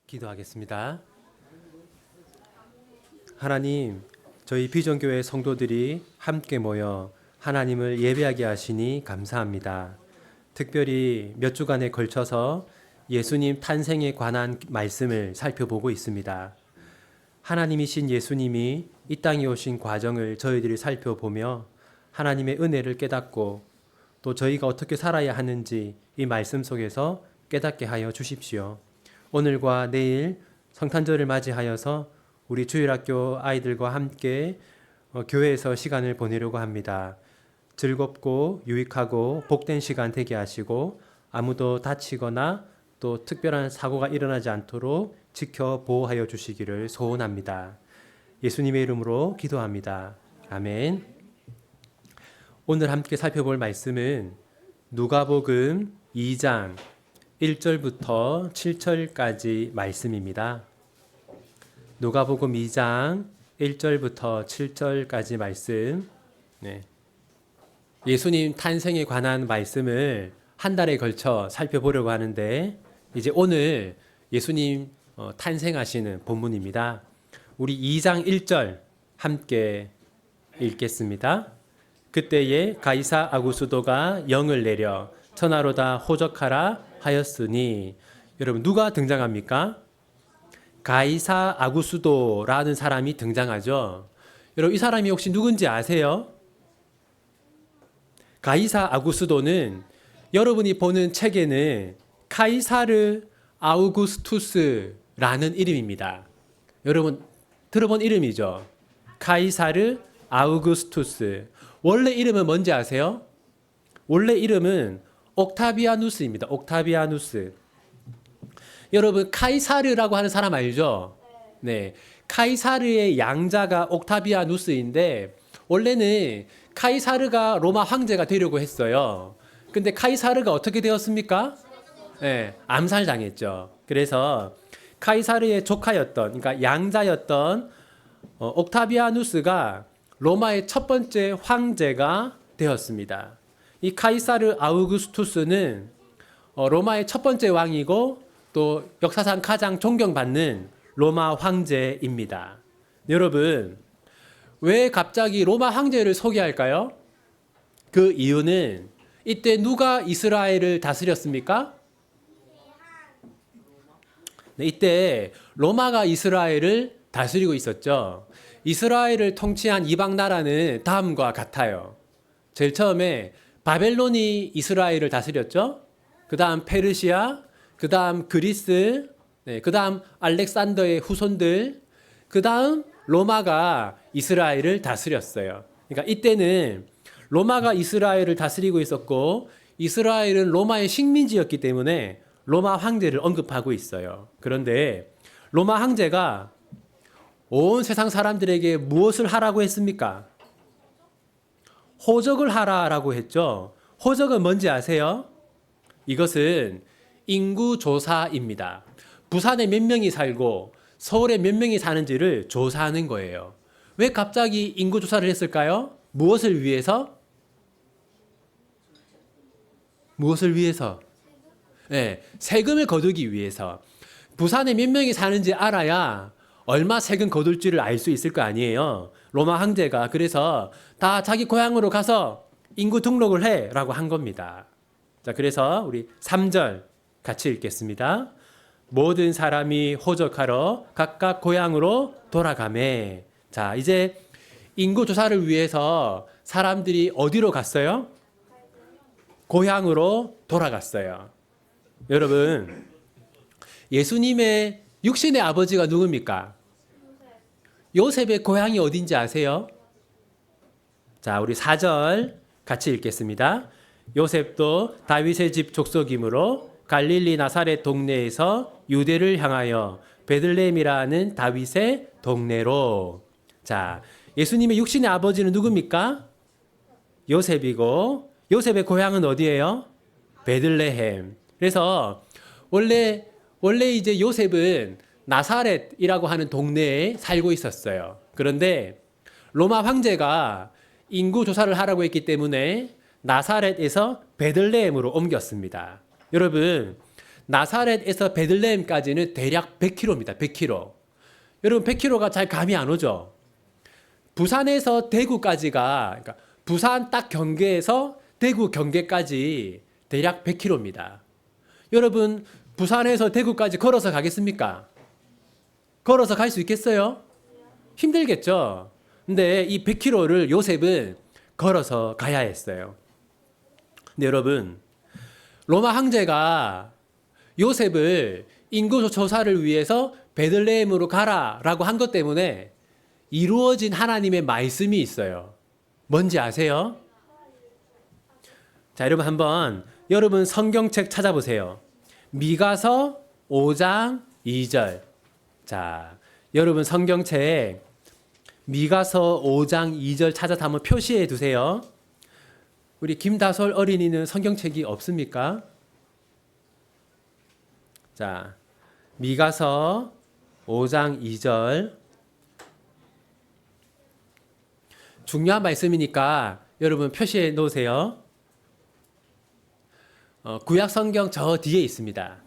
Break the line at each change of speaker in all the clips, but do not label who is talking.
기도하겠습니다. 하나님, 저희 비전교회 성도들이 함께 모여 하나님을 예배하게 하시니 감사합니다. 특별히 몇 주간에 걸쳐서 예수님 탄생에 관한 말씀을 살펴보고 있습니다. 하나님이신 예수님이 이 땅에 오신 과정을 저희들이 살펴보며 하나님의 은혜를 깨닫고 또 저희가 어떻게 살아야 하는지 이 말씀 속에서 깨닫게 하여 주십시오. 오늘과 내일 성탄절을 맞이하여서 우리 주일학교 아이들과 함께 교회에서 시간을 보내려고 합니다. 즐겁고 유익하고 복된 시간 되게 하시고 아무도 다치거나 또 특별한 사고가 일어나지 않도록 지켜 보호하여 주시기를 소원합니다. 예수님의 이름으로 기도합니다. 아멘. 오늘 함께 살펴볼 말씀은 누가복음 2장 1절부터 7절까지 말씀입니다. 누가복음 2장 1절부터 7절까지 말씀. 예수님 탄생에 관한 말씀을 한 달에 걸쳐 살펴보려고 하는데 이제 오늘 예수님 탄생하시는 본문입니다. 우리 2장 1절 함께 읽겠습니다. 그때에 가이사 아구스도가 영을 내려 천하로다 호적하라 하였으니, 여러분 누가 등장합니까? 가이사 아구스도라는 사람이 등장하죠. 여러분 이 사람이 혹시 누군지 아세요? 가이사 아구스도는 여러분이 보는 책에는 카이사르 아우구스투스라는 이름입니다. 여러분 들어본 이름이죠. 카이사르 아우구스투스. 원래 이름은 뭔지 아세요? 원래 이름은 옥타비아누스입니다. 옥타비아누스. 여러분 카이사르라고 하는 사람 알죠? 네. 카이사르의 양자가 옥타비아누스인데 원래는 카이사르가 로마 황제가 되려고 했어요. 근데 카이사르가 어떻게 되었습니까? 네, 암살당했죠. 그래서 카이사르의 조카였던, 그러니까 양자였던 옥타비아누스가 로마의 첫 번째 황제가 되었습니다. 이 카이사르 아우구스투스는 로마의 첫 번째 왕이고 또 역사상 가장 존경받는 로마 황제입니다. 여러분, 왜 갑자기 로마 황제를 소개할까요? 그 이유는 이때 누가 이스라엘을 다스렸습니까? 네, 이때 로마가 이스라엘을 다스리고 있었죠. 이스라엘을 통치한 이방 나라는 다음과 같아요. 제일 처음에 바벨론이 이스라엘을 다스렸죠. 그 다음 페르시아, 그 다음 그리스, 그 다음 알렉산더의 후손들, 그 다음 로마가 이스라엘을 다스렸어요. 그러니까 이때는 로마가 이스라엘을 다스리고 있었고 이스라엘은 로마의 식민지였기 때문에 로마 황제를 언급하고 있어요. 그런데 로마 황제가 온 세상 사람들에게 무엇을 하라고 했습니까? 호적을 하라라고 했죠. 호적은 뭔지 아세요? 이것은 인구조사입니다. 부산에 몇 명이 살고 서울에 몇 명이 사는지를 조사하는 거예요. 왜 갑자기 인구조사를 했을까요? 무엇을 위해서? 무엇을 위해서? 네, 세금을 거두기 위해서. 부산에 몇 명이 사는지 알아야 얼마 세금 거둘지를 알 수 있을 거 아니에요. 로마 황제가 그래서 다 자기 고향으로 가서 인구 등록을 해라고 한 겁니다. 자, 그래서 우리 3절 같이 읽겠습니다. 모든 사람이 호적하러 각각 고향으로 돌아가매. 자, 이제 인구 조사를 위해서 사람들이 어디로 갔어요? 고향으로 돌아갔어요. 여러분, 예수님의 육신의 아버지가 누굽니까? 요셉의 고향이 어딘지 아세요? 자, 우리 4절 같이 읽겠습니다. 요셉도 다윗의 집 족속이므로 갈릴리 나사렛 동네에서 유대를 향하여 베들레헴이라는 다윗의 동네로. 자, 예수님의 육신의 아버지는 누굽니까? 요셉이고 요셉의 고향은 어디예요? 베들레헴. 그래서 원래 이제 요셉은 나사렛이라고 하는 동네에 살고 있었어요. 그런데 로마 황제가 인구 조사를 하라고 했기 때문에 나사렛에서 베들레헴으로 옮겼습니다. 여러분, 나사렛에서 베들레헴까지는 대략 100km입니다. 100km. 여러분 100km가 잘 감이 안 오죠? 부산에서 대구까지가 그러니까 부산 딱 경계에서 대구 경계까지 대략 100km입니다. 여러분 부산에서 대구까지 걸어서 가겠습니까? 걸어서 갈 수 있겠어요? 힘들겠죠? 근데 이 100km를 요셉은 걸어서 가야 했어요. 근데 여러분 로마 황제가 요셉을 인구 조사를 위해서 베들레헴으로 가라라고 한 것 때문에 이루어진 하나님의 말씀이 있어요. 뭔지 아세요? 자, 여러분 한번 여러분 성경책 찾아보세요. 미가서 5장 2절. 자, 여러분 성경책 미가서 5장 2절 찾아서 한번 표시해 두세요. 우리 김다솔 어린이는 성경책이 없습니까? 자, 미가서 5장 2절. 중요한 말씀이니까 여러분 표시해 놓으세요. 구약 성경 저 뒤에 있습니다.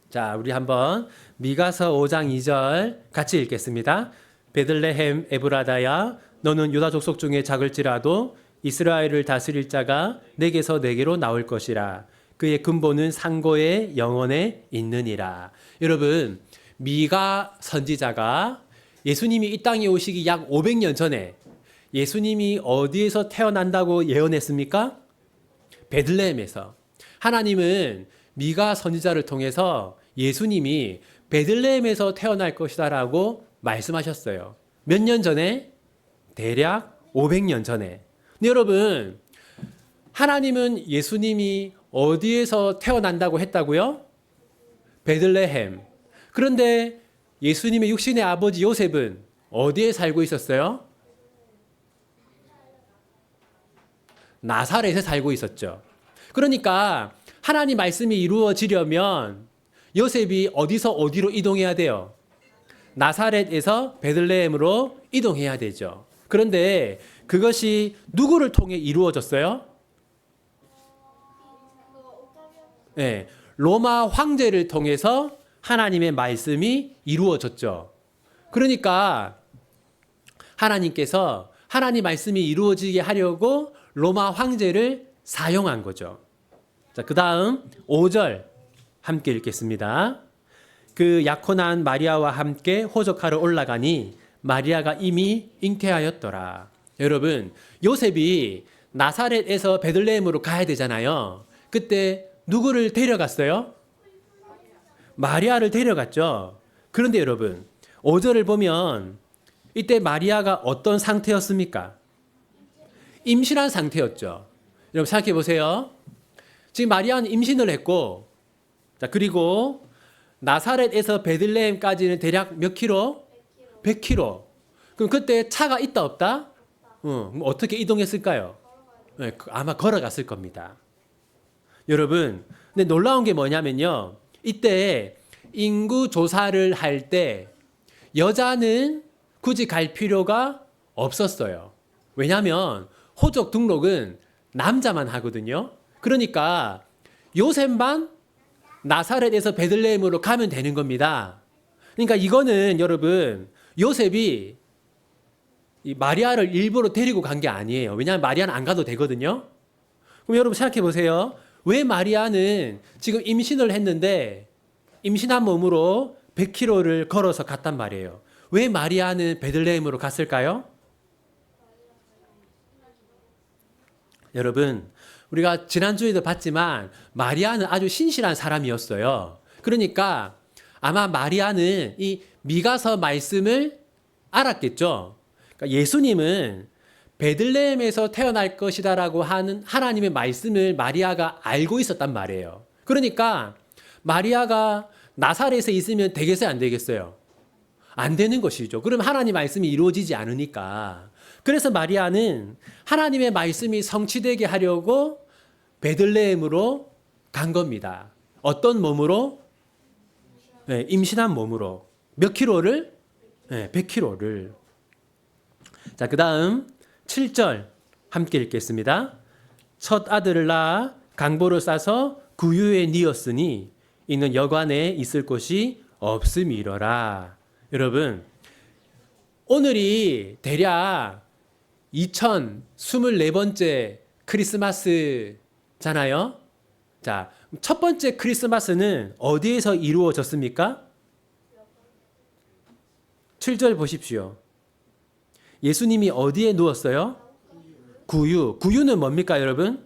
자, 우리 한번 미가서 5장 2절 같이 읽겠습니다. 베들레헴 에브라다야 너는 유다 족속 중에 작을지라도 이스라엘을 다스릴 자가 내게서 내게로 나올 것이라. 그의 근본은 상고의 영원에 있느니라. 여러분, 미가 선지자가 예수님이 이 땅에 오시기 약 500년 전에 예수님이 어디에서 태어난다고 예언했습니까? 베들레헴에서. 하나님은 미가 선지자를 통해서 예수님이 베들레헴에서 태어날 것이다라고 말씀하셨어요. 몇 년 전에? 대략 500년 전에. 근데 여러분, 하나님은 예수님이 어디에서 태어난다고 했다고요? 베들레헴. 그런데 예수님의 육신의 아버지 요셉은 어디에 살고 있었어요? 나사렛에 살고 있었죠. 그러니까 하나님 말씀이 이루어지려면 요셉이 어디서 어디로 이동해야 돼요? 나사렛에서 베들레헴으로 이동해야 되죠. 그런데 그것이 누구를 통해 이루어졌어요? 네, 로마 황제를 통해서 하나님의 말씀이 이루어졌죠. 그러니까 하나님께서 하나님 말씀이 이루어지게 하려고 로마 황제를 사용한 거죠. 자, 그 다음 5절 함께 읽겠습니다. 그 약혼한 마리아와 함께 호적하러 올라가니 마리아가 이미 잉태하였더라. 여러분, 요셉이 나사렛에서 베들레헴으로 가야 되잖아요. 그때 누구를 데려갔어요? 마리아를 데려갔죠. 그런데 여러분, 5절을 보면 이때 마리아가 어떤 상태였습니까? 임신한 상태였죠. 여러분 생각해 보세요. 지금 마리아는 임신을 했고, 자, 그리고 나사렛에서 베들레헴까지는 대략 몇 킬로? 100km. 그럼 그때 차가 있다 없다? 그럼 어떻게 이동했을까요? 네, 아마 걸어갔을 겁니다. 여러분, 근데 놀라운 게 뭐냐면요. 이때 인구 조사를 할 때 여자는 굳이 갈 필요가 없었어요. 왜냐하면 호적 등록은 남자만 하거든요. 그러니까 요셉만 나사렛에서 베들레헴으로 가면 되는 겁니다. 그러니까 이거는 여러분 요셉이 이 마리아를 일부러 데리고 간 게 아니에요. 왜냐하면 마리아는 안 가도 되거든요. 그럼 여러분 생각해 보세요. 왜 마리아는 지금 임신을 했는데 임신한 몸으로 100km를 걸어서 갔단 말이에요. 왜 마리아는 베들레헴으로 갔을까요? 여러분, 우리가 지난주에도 봤지만 마리아는 아주 신실한 사람이었어요. 그러니까 아마 마리아는 이 미가서 말씀을 알았겠죠. 그러니까 예수님은 베들레헴에서 태어날 것이다라고 하는 하나님의 말씀을 마리아가 알고 있었단 말이에요. 그러니까 마리아가 나사렛에 있으면 되겠어요, 안 되겠어요? 안 되는 것이죠. 그럼 하나님 말씀이 이루어지지 않으니까. 그래서 마리아는 하나님의 말씀이 성취되게 하려고 베들레헴으로 간 겁니다. 어떤 몸으로? 네, 임신한 몸으로. 몇 킬로를? 네, 100킬로를. 자, 그 다음 7절 함께 읽겠습니다. 첫 아들을 낳아 강보를 싸서 구유에 뉘었으니 이는 여관에 있을 곳이 없음이러라. 여러분, 오늘이 대략 2024번째 크리스마스잖아요. 자, 첫 번째 크리스마스는 어디에서 이루어졌습니까? 7절 보십시오. 예수님이 어디에 누웠어요? 구유. 구유는 뭡니까, 여러분?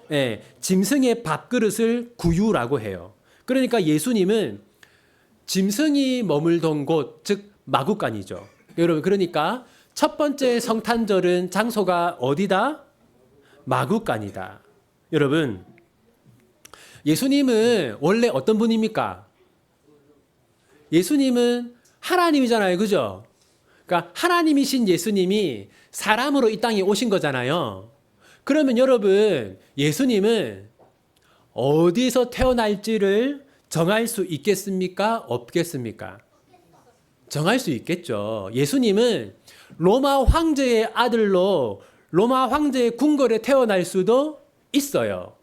네, 짐승의 밥그릇을 구유라고 해요. 그러니까 예수님은 짐승이 머물던 곳, 즉 마구간이죠. 여러분, 그러니까 첫 번째 성탄절은 장소가 어디다? 마구간이다. 여러분, 예수님은 원래 어떤 분입니까? 예수님은 하나님이잖아요. 그죠? 그러니까 하나님이신 예수님이 사람으로 이 땅에 오신 거잖아요. 그러면 여러분, 예수님은 어디서 태어날지를 정할 수 있겠습니까? 없겠습니까? 정할 수 있겠죠. 예수님은 로마 황제의 아들로 로마 황제의 궁궐에 태어날 수도 있어요.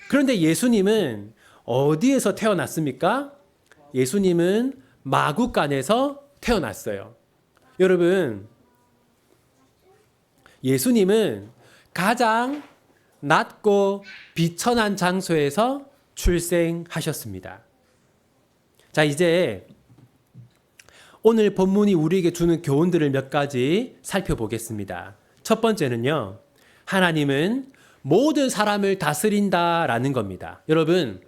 그런데 예수님은 어디에서 태어났습니까? 예수님은 마구간에서 태어났어요. 여러분, 예수님은 가장 낮고 비천한 장소에서 출생하셨습니다. 자, 이제 오늘 본문이 우리에게 주는 교훈들을 몇 가지 살펴보겠습니다. 첫 번째는요, 하나님은 모든 사람을 다스린다라는 겁니다. 여러분,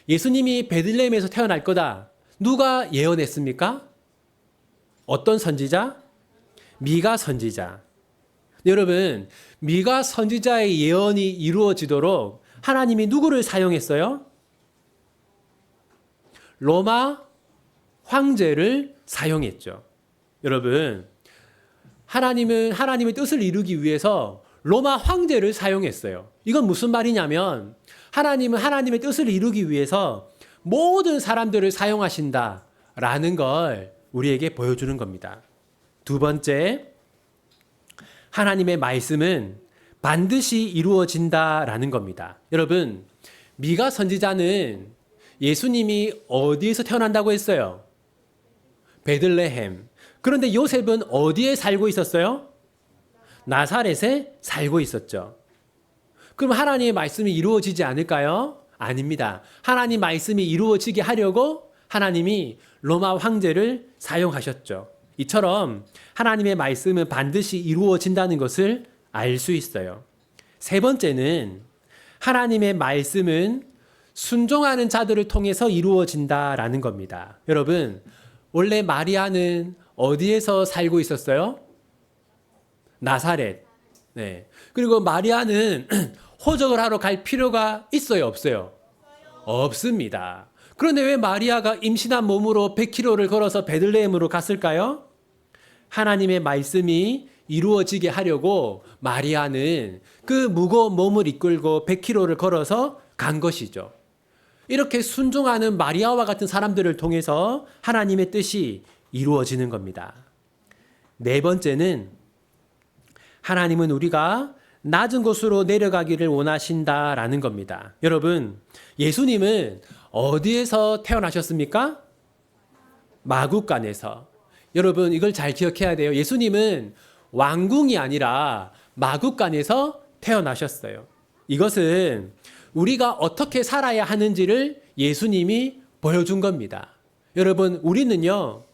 예수님이 베들레헴에서 태어날 거다. 누가 예언했습니까? 어떤 선지자? 미가 선지자. 여러분, 미가 선지자의 예언이 이루어지도록 하나님이 누구를 사용했어요? 로마 황제를 사용했죠. 여러분, 하나님은 하나님의 뜻을 이루기 위해서 로마 황제를 사용했어요. 이건 무슨 말이냐면 하나님은 하나님의 뜻을 이루기 위해서 모든 사람들을 사용하신다라는 걸 우리에게 보여주는 겁니다. 두 번째, 하나님의 말씀은 반드시 이루어진다라는 겁니다. 여러분, 미가 선지자는 예수님이 어디에서 태어난다고 했어요? 베들레헴. 그런데 요셉은 어디에 살고 있었어요? 나사렛에 살고 있었죠. 그럼 하나님의 말씀이 이루어지지 않을까요? 아닙니다. 하나님 말씀이 이루어지게 하려고 하나님이 로마 황제를 사용하셨죠. 이처럼 하나님의 말씀은 반드시 이루어진다는 것을 알 수 있어요. 세 번째는 하나님의 말씀은 순종하는 자들을 통해서 이루어진다라는 겁니다. 여러분, 원래 마리아는 어디에서 살고 있었어요? 나사렛. 네. 그리고 마리아는 호적을 하러 갈 필요가 있어요, 없어요? 없습니다. 그런데 왜 마리아가 임신한 몸으로 100km를 걸어서 베들레헴으로 갔을까요? 하나님의 말씀이 이루어지게 하려고 마리아는 그 무거운 몸을 이끌고 100km를 걸어서 간 것이죠. 이렇게 순종하는 마리아와 같은 사람들을 통해서 하나님의 뜻이 이루어지는 겁니다. 네 번째는 하나님은 우리가 낮은 곳으로 내려가기를 원하신다라는 겁니다. 여러분, 예수님은 어디에서 태어나셨습니까? 마구간에서. 여러분, 이걸 잘 기억해야 돼요. 예수님은 왕궁이 아니라 마구간에서 태어나셨어요. 이것은 우리가 어떻게 살아야 하는지를 예수님이 보여준 겁니다. 여러분, 우리는요,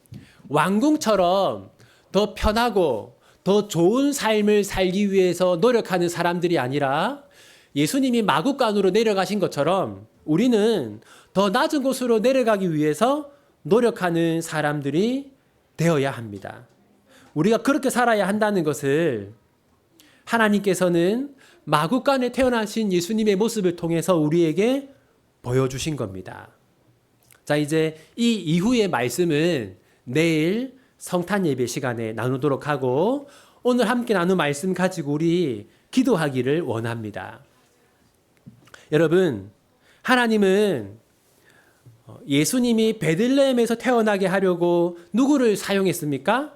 왕궁처럼 더 편하고 더 좋은 삶을 살기 위해서 노력하는 사람들이 아니라 예수님이 마구간으로 내려가신 것처럼 우리는 더 낮은 곳으로 내려가기 위해서 노력하는 사람들이 되어야 합니다. 우리가 그렇게 살아야 한다는 것을 하나님께서는 마구간에 태어나신 예수님의 모습을 통해서 우리에게 보여주신 겁니다. 자, 이제 이 이후의 말씀은 내일 성탄 예배 시간에 나누도록 하고 오늘 함께 나눈 말씀 가지고 우리 기도하기를 원합니다. 여러분, 하나님은 예수님이 베들레헴에서 태어나게 하려고 누구를 사용했습니까?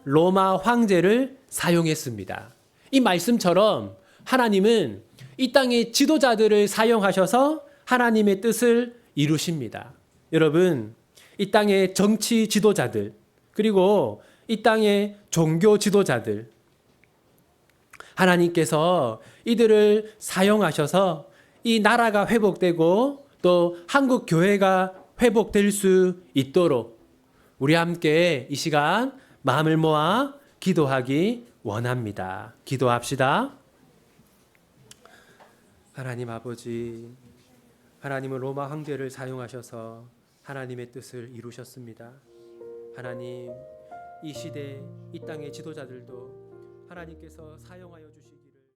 로마 황제를 사용했습니다. 이 말씀처럼 하나님은 이 땅의 지도자들을 사용하셔서 하나님의 뜻을 이루십니다. 여러분, 이 땅의 정치 지도자들, 그리고 이 땅의 종교 지도자들, 하나님께서 이들을 사용하셔서 이 나라가 회복되고 또 한국 교회가 회복될 수 있도록 우리 함께 이 시간 마음을 모아 기도하기 원합니다. 기도합시다. 하나님 아버지, 하나님은 로마 황제를 사용하셔서 하나님의 뜻을 이루셨습니다. 하나님, 이 시대 이 땅의 지도자들도 하나님께서 사용하여 주시